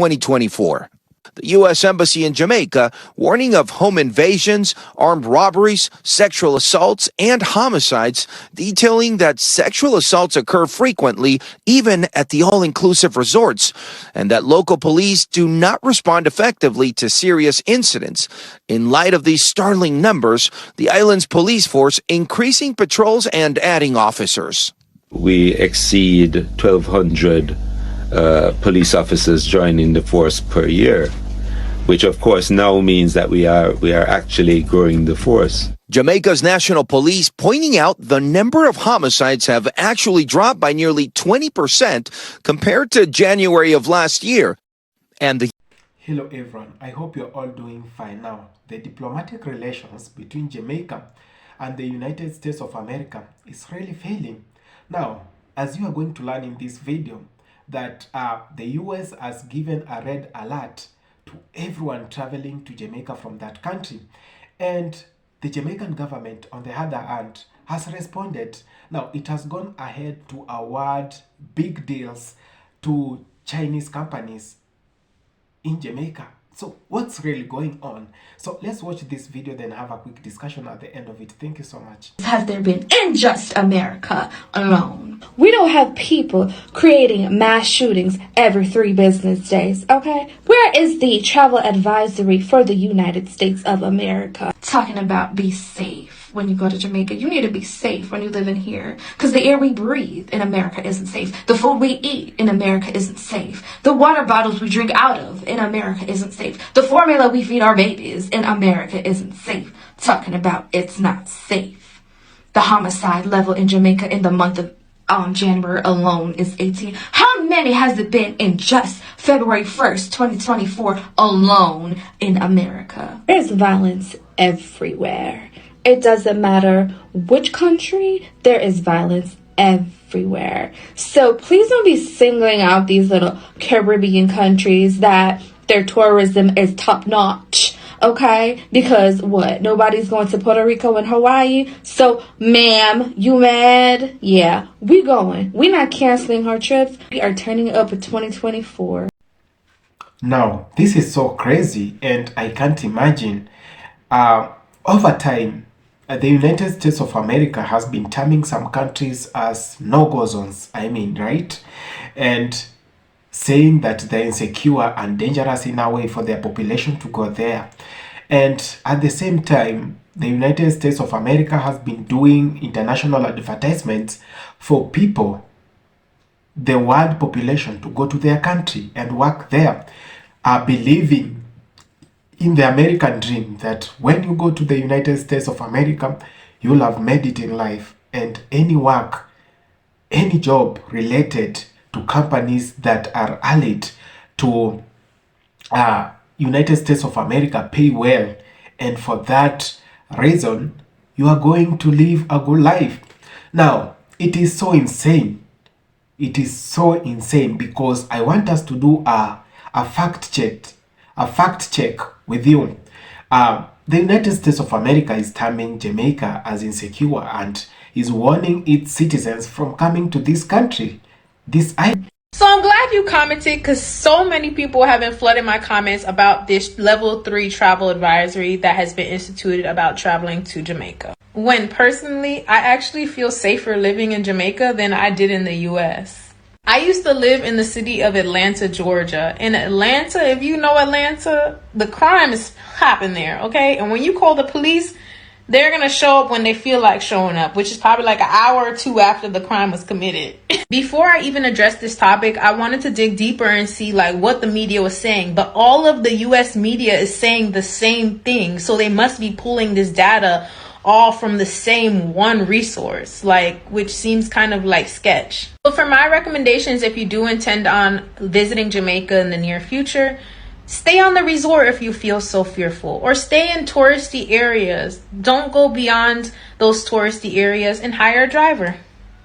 2024. The U.S. Embassy in Jamaica warning of home invasions, armed robberies, sexual assaults, and homicides, detailing that sexual assaults occur frequently, even at the all-inclusive resorts, and that local police do not respond effectively to serious incidents. In light of these startling numbers, the island's police force increasing patrols and adding officers. We exceed 1,200 police officers joining the force per year, which of course now means that we are actually growing the force. Jamaica's national police pointing out the number of homicides have actually dropped by nearly 20% compared to January of last year. And the Hello everyone, I hope you're all doing fine now. The diplomatic relations between Jamaica and the United States of America is really failing. Now, as you are going to learn in this video, that the US has given a red alert to everyone traveling to Jamaica from that country. And the Jamaican government, on the other hand, has responded. Now, it has gone ahead to award big deals to Chinese companies in Jamaica. So what's really going on? So let's watch this video, then have a quick discussion at the end of it. Thank you so much. Has there been in just America alone? We don't have people creating mass shootings every 3 business days, okay? Where is the travel advisory for the United States of America? Talking about be safe. When you go to Jamaica, you need to be safe when you live in here. Because the air we breathe in America isn't safe. The food we eat in America isn't safe. The water bottles we drink out of in America isn't safe. The formula we feed our babies in America isn't safe. Talking about it's not safe. The homicide level in Jamaica in the month of January alone is 18. How many has it been in just February 1st, 2024 alone in America? There's violence everywhere. It doesn't matter which country, there is violence everywhere. So please don't be singling out these little Caribbean countries that their tourism is top notch, okay? Because what? Nobody's going to Puerto Rico and Hawaii? So, ma'am, you mad? Yeah, we going. We not canceling our trips. We are turning up in 2024. Now, this is so crazy, and I can't imagine. Over time, the United States of America has been terming some countries as no-go zones, right? And saying that they're insecure and dangerous in a way for their population to go there. And at the same time, the United States of America has been doing international advertisements for people, the world population, to go to their country and work there, believing in the American dream that when you go to the United States of America, you'll have made it in life, and any work, any job related to companies that are allied to United States of America pay well, and for that reason, you are going to live a good life. Now, it is so insane. It is so insane because I want us to do a fact check with you. The United States of America is terming Jamaica as insecure and is warning its citizens from coming to this country, this island. So I'm glad you commented, because so many people have been flooding my comments about this level 3 travel advisory that has been instituted about traveling to Jamaica. When personally, I actually feel safer living in Jamaica than I did in the US. I used to live in the city of Atlanta, Georgia. In Atlanta, if you know Atlanta, the crime is happening there, okay? And when you call the police, they're going to show up when they feel like showing up, which is probably like an hour or 2 after the crime was committed. Before I even address this topic, I wanted to dig deeper and see like what the media was saying. But all of the US media is saying the same thing. So they must be pulling this data all from the same one resource, which seems kind of like sketch. So for my recommendations, if you do intend on visiting Jamaica in the near future, stay on the resort if you feel so fearful, or stay in touristy areas. Don't go beyond those touristy areas and hire a driver.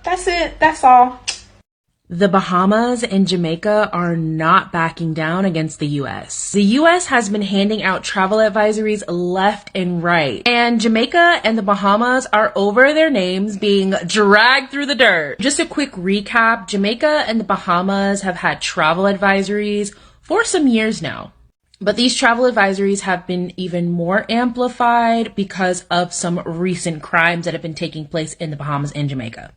That's it. That's all. The Bahamas and Jamaica are not backing down against the US. The US has been handing out travel advisories left and right, and Jamaica and the Bahamas are over their names being dragged through the dirt. Just a quick recap, Jamaica and the Bahamas have had travel advisories for some years now. But these travel advisories have been even more amplified because of some recent crimes that have been taking place in the Bahamas and Jamaica.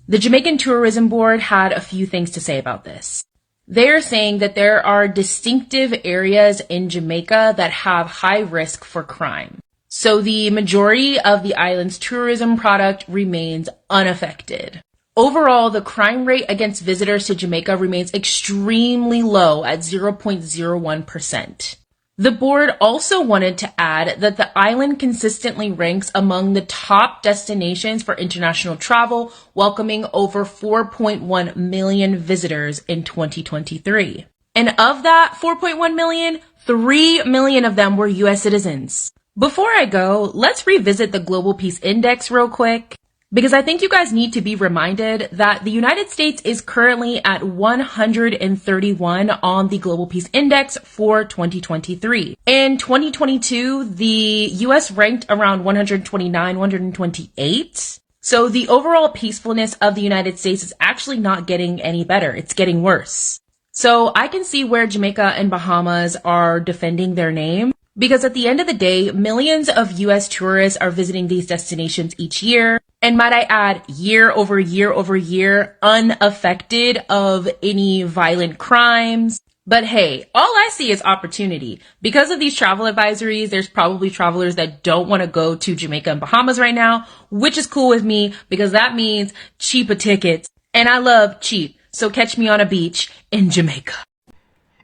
The Jamaican Tourism Board had a few things to say about this. They're saying that there are distinctive areas in Jamaica that have high risk for crime. So the majority of the island's tourism product remains unaffected. Overall, the crime rate against visitors to Jamaica remains extremely low at 0.01%. The board also wanted to add that the island consistently ranks among the top destinations for international travel, welcoming over 4.1 million visitors in 2023. And of that 4.1 million, 3 million of them were U.S. citizens. Before I go, let's revisit the Global Peace Index real quick, because I think you guys need to be reminded that the United States is currently at 131 on the Global Peace Index for 2023. In 2022, the US ranked around 129, 128. So the overall peacefulness of the United States is actually not getting any better. It's getting worse. So I can see where Jamaica and Bahamas are defending their name, because at the end of the day, millions of US tourists are visiting these destinations each year. And might I add, year over year over year, unaffected of any violent crimes. But hey, all I see is opportunity. Because of these travel advisories, there's probably travelers that don't want to go to Jamaica and Bahamas right now, which is cool with me because that means cheaper tickets. And I love cheap. So catch me on a beach in Jamaica.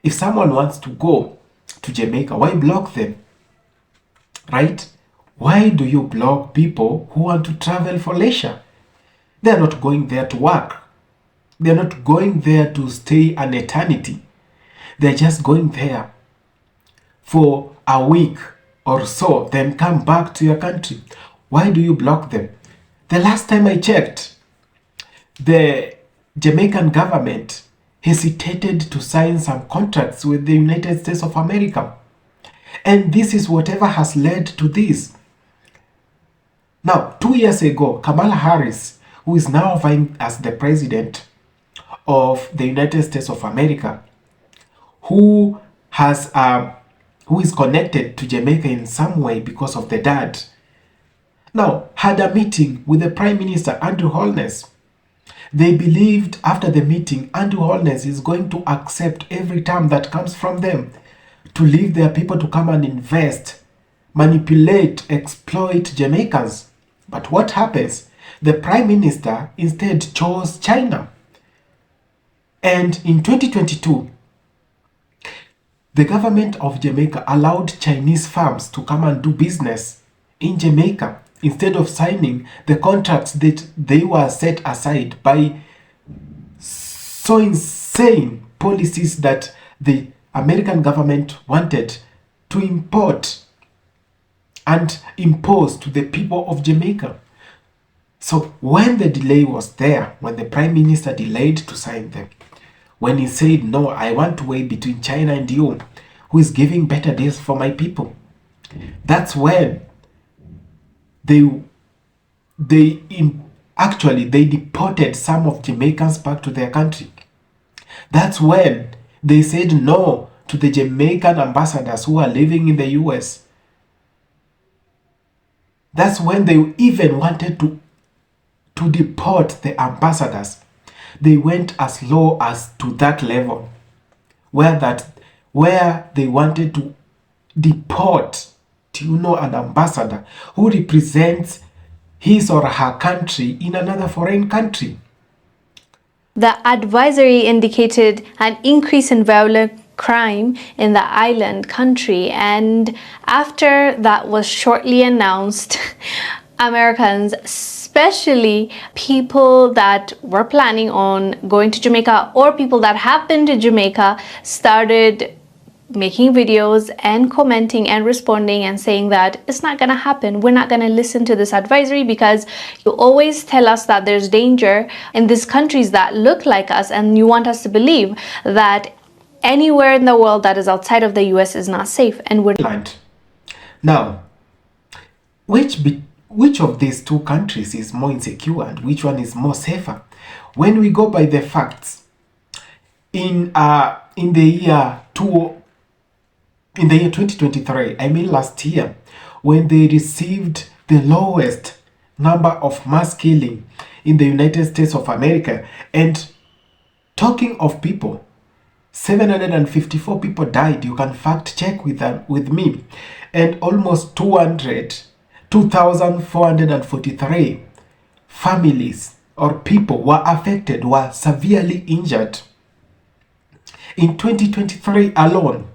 If someone wants to go to Jamaica, why block them? Right? Why do you block people who want to travel for leisure? They're not going there to work. They're not going there to stay an eternity. They're just going there for a week or so, then come back to your country. Why do you block them? The last time I checked, the Jamaican government hesitated to sign some contracts with the United States of America. And this is whatever has led to this. Now, 2 years ago, Kamala Harris, who is now vying as the president of the United States of America, who is connected to Jamaica in some way because of the dad, now had a meeting with the Prime Minister, Andrew Holness. They believed after the meeting, Andrew Holness is going to accept every term that comes from them to leave their people to come and invest, manipulate, exploit Jamaicans. But what happens? The Prime Minister instead chose China. And in 2022, the government of Jamaica allowed Chinese firms to come and do business in Jamaica instead of signing the contracts that they were set aside by so insane policies that the American government wanted to import and impose to the people of Jamaica. So when the delay was there, when the Prime Minister delayed to sign them, when he said, no, I want to wait between China and you, who is giving better deals for my people, that's when they deported some of Jamaicans back to their country. That's when they said no to the Jamaican ambassadors who are living in the US. That's when they even wanted to deport the ambassadors. They went as low as to that level, where they wanted to deport, an ambassador who represents his or her country in another foreign country. The advisory indicated an increase in violent crime in the island country, and after that was shortly announced, Americans, especially people that were planning on going to Jamaica or people that have been to Jamaica, started making videos and commenting and responding and saying that it's not going to happen. We're not going to listen to this advisory because you always tell us that there's danger in these countries that look like us, and you want us to believe that anywhere in the world that is outside of the US is not safe. And we're now, which of these two countries is more insecure and which one is more safer? When we go by the facts, in in the year 2023, I mean last year, when they received the lowest number of mass killing in the United States of America. And talking of people, 754 people died. You can fact check with me. And almost 2,443 families or people were affected, were severely injured. In 2023 alone,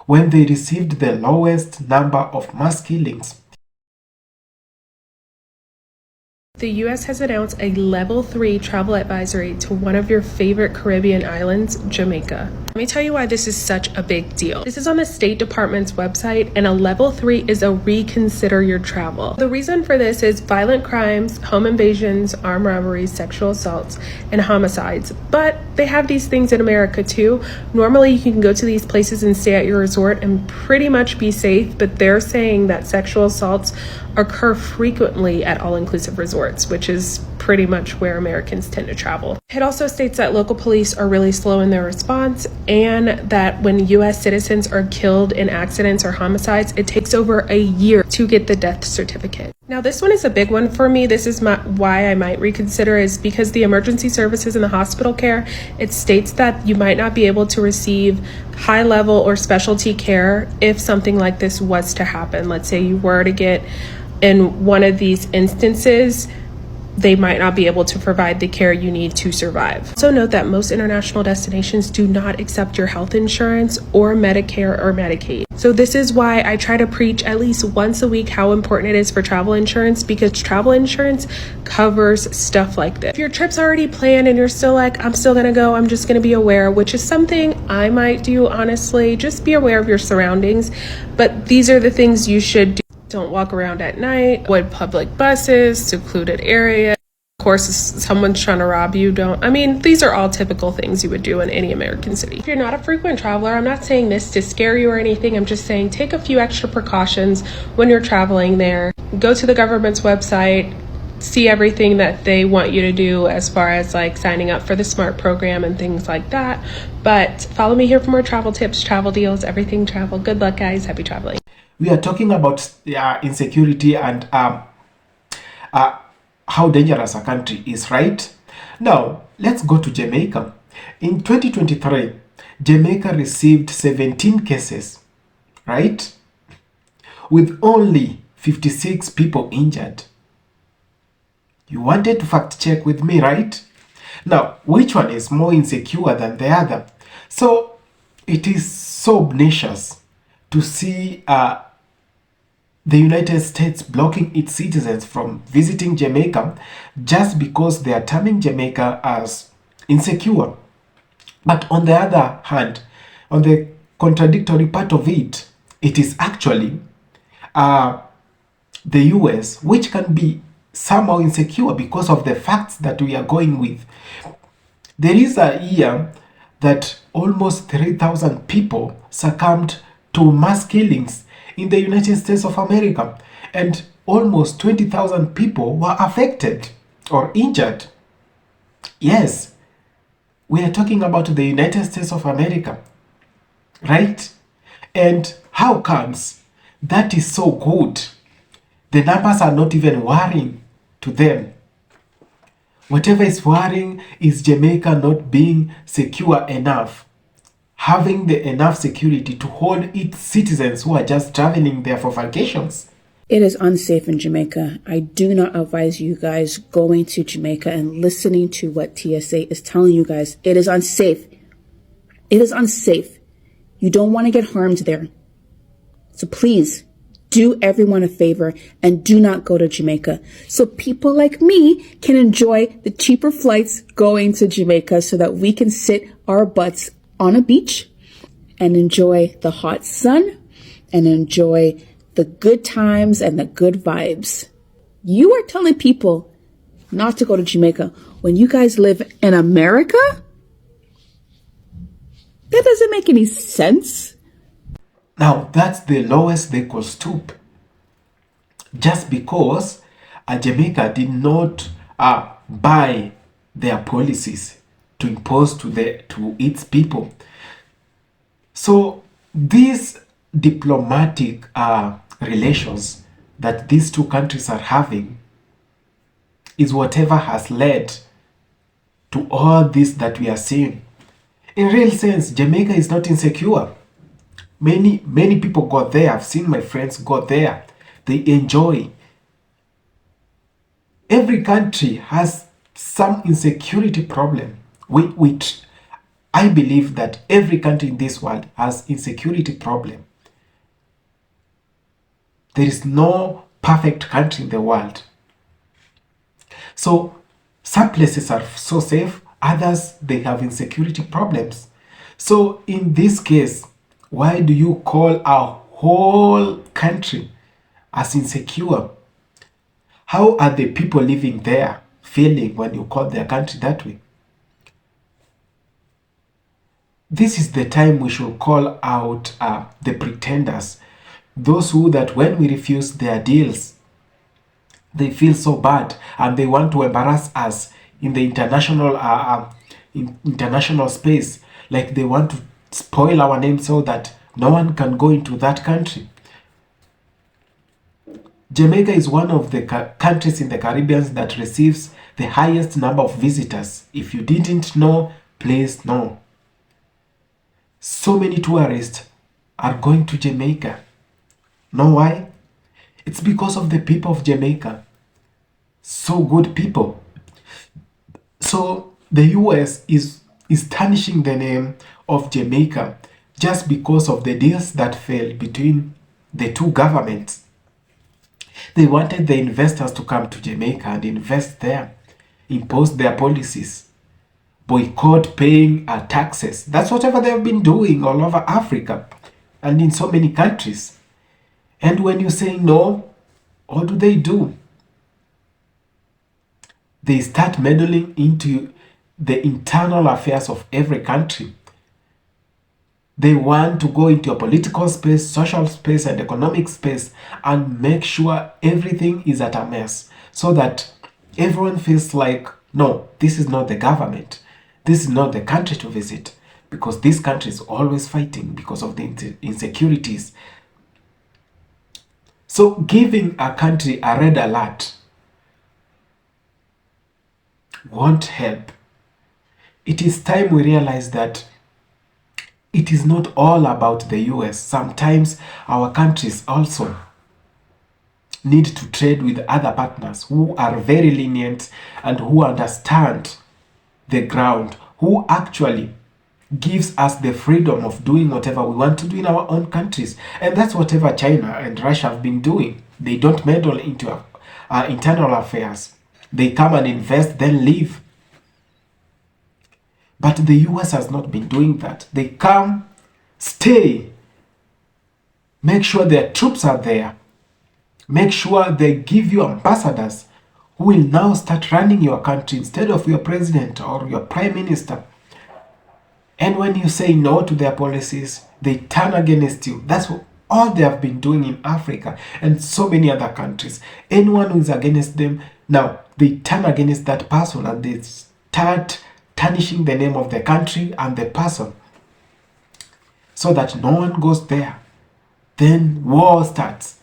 when they received the lowest number of mass killings. The U.S. has announced a level 3 travel advisory to one of your favorite Caribbean islands, Jamaica. Let me tell you why this is such a big deal. This is on the State Department's website, and a level 3 is a reconsider your travel. The reason for this is violent crimes, home invasions, armed robberies, sexual assaults, and homicides. But they have these things in America too. Normally you can go to these places and stay at your resort and pretty much be safe, but they're saying that sexual assaults occur frequently at all-inclusive resorts, which is pretty much where Americans tend to travel. It also states that local police are really slow in their response, and that when U.S. citizens are killed in accidents or homicides, it takes over a year to get the death certificate. Now, this one is a big one for me. This is why I might reconsider, is because the emergency services and the hospital care, it states that you might not be able to receive high level or specialty care if something like this was to happen. Let's say you were to get in one of these instances, they might not be able to provide the care you need to survive. Also note that most international destinations do not accept your health insurance or Medicare or Medicaid. So this is why I try to preach at least once a week how important it is for travel insurance, because travel insurance covers stuff like this. If your trip's already planned and you're still like, I'm still gonna go, I'm just gonna be aware, which is something I might do, honestly. Just be aware of your surroundings, but these are the things you should do. Don't walk around at night, avoid public buses, secluded areas. Of course, if someone's trying to rob you, these are all typical things you would do in any American city. If you're not a frequent traveler, I'm not saying this to scare you or anything. I'm just saying take a few extra precautions when you're traveling there. Go to the government's website, see everything that they want you to do as far as like signing up for the SMART program and things like that. But follow me here for more travel tips, travel deals, everything travel. Good luck, guys. Happy traveling. We are talking about insecurity and how dangerous a country is, right? Now, let's go to Jamaica. In 2023, Jamaica received 17 cases, right? With only 56 people injured. You wanted to fact check with me, right? Now, which one is more insecure than the other? So, it is so obnoxious to see the United States blocking its citizens from visiting Jamaica just because they are terming Jamaica as insecure. But on the other hand, on the contradictory part of it, it is actually the US which can be somehow insecure because of the facts that we are going with. There is a year that almost 3,000 people succumbed to mass killings in the United States of America, and almost 20,000 people were affected or injured. Yes, we are talking about the United States of America, right? And how comes that is so good? The numbers are not even worrying to them. Whatever is worrying is Jamaica not being secure enough, having the enough security to hold its citizens who are just traveling there for vacations. It is unsafe in Jamaica. I do not advise you guys going to Jamaica and listening to what TSA is telling you guys. It is unsafe. It is unsafe. You don't want to get harmed there. So please do everyone a favor and do not go to Jamaica, so people like me can enjoy the cheaper flights going to Jamaica so that we can sit our butts on a beach and enjoy the hot sun and enjoy the good times and the good vibes. You are telling people not to go to Jamaica when you guys live in America? That doesn't make any sense. Now, that's the lowest they could stoop. Just because Jamaica did not buy their policies to impose to its people. So these diplomatic relations that these two countries are having is whatever has led to all this that we are seeing. In real sense, Jamaica is not insecure. Many people go there. I've seen my friends go there. They enjoy. Every country has some insecurity problem. I believe that every country in this world has insecurity problem. There is no perfect country in the world. So some places are so safe, others they have insecurity problems. So in this case, why do you call a whole country as insecure? How are the people living there feeling when you call their country that way? This is the time we should call out the pretenders, those who that when we refuse their deals, they feel so bad and they want to embarrass us in the international space. Like they want to spoil our name so that no one can go into that country. Jamaica is one of the countries in the Caribbean that receives the highest number of visitors. If you didn't know, please know. So many tourists are going to Jamaica. Know why? It's because of the people of Jamaica. So good people. So the US is tarnishing the name of Jamaica just because of the deals that failed between the two governments. They wanted the investors to come to Jamaica and invest there, impose their policies, boycott paying taxes. That's whatever they've been doing all over Africa and in so many countries. And when you say no, what do? They start meddling into the internal affairs of every country. They want to go into a political space, social space, and economic space and make sure everything is at a mess so that everyone feels like, no, this is not the government. This is not the country to visit because this country is always fighting because of the insecurities. So giving a country a red alert won't help. It is time we realize that it is not all about the US. Sometimes our countries also need to trade with other partners who are very lenient and who understand the ground, who actually gives us the freedom of doing whatever we want to do in our own countries. And that's whatever China and Russia have been doing. They don't meddle into our internal affairs. They come and invest, then leave. But the US has not been doing that. They come, stay, make sure their troops are there, make sure they give you ambassadors who will now start running your country instead of your president or your prime minister. And when you say no to their policies, they turn against you. That's all they have been doing in Africa and so many other countries. Anyone who is against them, now they turn against that person and they start tarnishing the name of the country and the person so that no one goes there. Then war starts.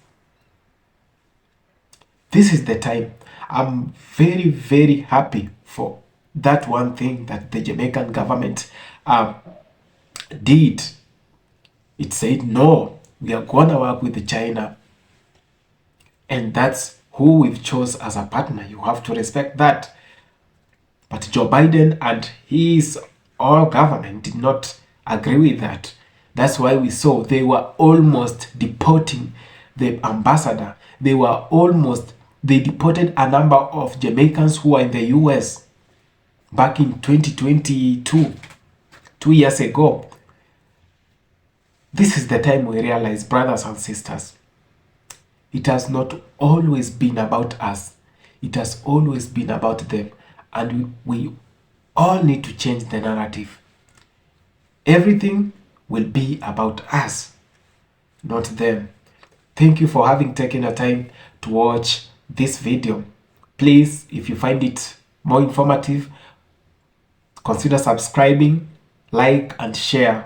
This is the time. I'm very, very happy for that one thing that the Jamaican government did. It said, no, we are going to work with China. And that's who we've chose as a partner. You have to respect that. But Joe Biden and his all government did not agree with that. That's why we saw they were almost deporting the ambassador. They deported a number of Jamaicans who were in the US back in 2022, 2 years ago. This is the time we realize, brothers and sisters, it has not always been about us. It has always been about them. And we all need to change the narrative. Everything will be about us, not them. Thank you for having taken the time to watch this video. Please, if you find it more informative, consider subscribing, like, and share.